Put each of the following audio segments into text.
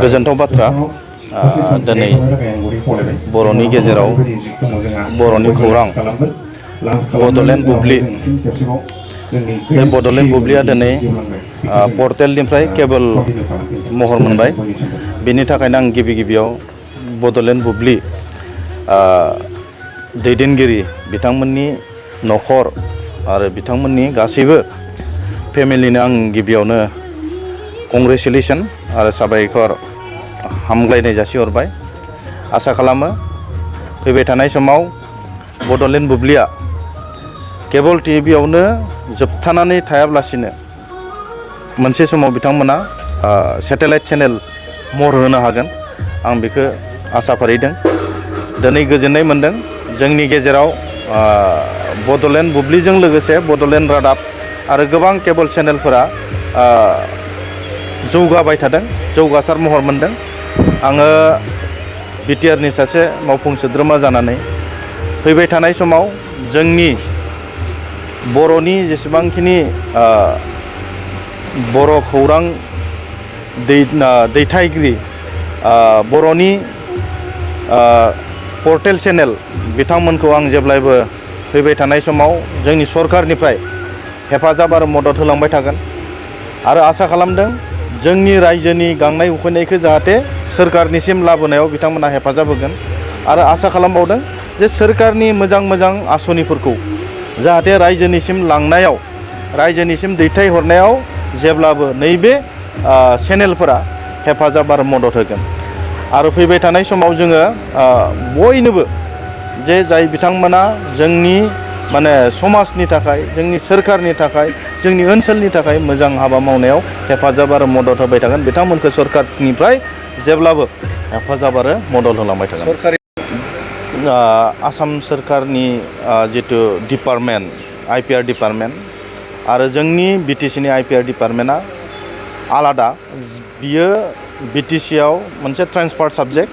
गोजोनथाव बाथ्रा दिनै बर'नि गेजेराव बर'नि खौरां बड'लेण्ड बुब्लि बे बड'लेण्ड बुब्लिया दिनै पर्टेलनिफ्राय केबल महर मोनबाय। बेनि थाखायनो आं गिबियाव बड'लेण्ड बुब्लि दैदेनगिरि बिथांमोननि न'खर आरो बिथांमोननि गासैबो फेमिलिनो आं गिबियावनो कंग्रेचुलेसन आरो साबायखर हामग्लायनाय जासिहरबाय। आसा खालामो फैबाय थानाय समाव बड'लेण्ड बुब्लिया केबल टिभियावनो जोबथानानै थायाब्लासिनो मोनसे समाव बिथांमोना सेटेलाइट चेनेल महर होनो हागोन, आं बेखौ आसा फारिदों। दिनै गोजोननाय मोनदों जोंनि गेजेराव बड'लेण्ड बुब्लिजों लोगोसे बड'लेण्ड रादाब आरो गोबां केबल चेनेलफोरा जौगाबाय थादों, जौगासार महर मोनदों। आङो BTRनि सासे मावफुं सोद्रोमा जानानै फैबाय थानाय समाव जोंनि बर'नि जेसेबांखिनि बर' खौरां दैथायगिरि बर'नि पर्टेल चेनेल बिथांमोनखौ आं जेब्लायबो फैबाय थानाय समाव जोंनि सरकारनिफ्राय हेफाजाब आरो मदद होलांबाय थागोन आरो आसा खालामदों जोंनि रायजोनि गांनाय उखैनायखौ जाहाथे सोरखारनिसिम लाबोनायाव बिथांमोना हेफाजाब होगोन आरो आसा खालामबावदों जे सोरखारनि मोजां आसनिफोरखौ जाहाथे रायजोनिसिम लांनायाव रायजोनिसिम दैथायहरनायाव जेब्लाबो नैबे चेनेलफोरा हेफाजाब आरो मदद होगोन। आरो फैबाय थानाय समाव जोङो बयनोबो जे जाय बिथांमोना जोंनि समाजनि थाखाय, जोंनि सोरखारनि थाखाय, जोंनि ओनसोलनि थाखाय मोजां हाबा मावनायाव हेफाजाब आरो मदद होबाय थागोन, बिथांमोनखौ सरकारनिफ्राय जेब्लाबो हेफाजाब आरो मदद होलांबाय थागोन। आसाम सोरखारनि जितु डिपार्टमेन्ट IPR डिपार्टमेन्ट आरो जोंनि BTC नि IPR डिपार्टमेन्टआ आलादा, बियो BTC आव मोनसे ट्रान्सफार साबजेक्ट।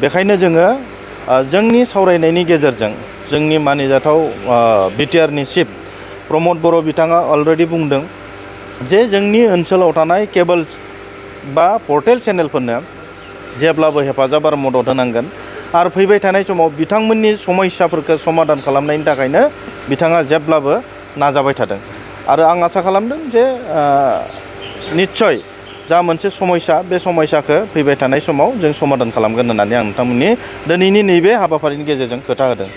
बेखायनो जोङो जोंनि सावरायनायनि गेजेरजों जोंनि मानिजाथाव BTR नि चिफ प्रमद बर' बिथाङा अलरेडि बुंदों जे जोंनि ओनसोलाव थानाय केबल बा पर्टेल चेनेलफोरनो जेब्लाबो हेफाजाब आरो मदद होनांगोन आरो फैबाय थानाय समाव बिथांमोननि समस्याफोरखौ समाधान खालामनायनि थाखायनो बिथाङा जेब्लाबो नाजाबाय थादों। आरो आं आसा खालामदों जे निस्सय जा मोनसे समस्या बे समस्याखौ फैबाय थानाय समाव जों समाधान खालामगोन होननानै आं नोंथांमोननि दिनैनि नैबे हाबाफारिनि गेजेरजों खोथा होदों।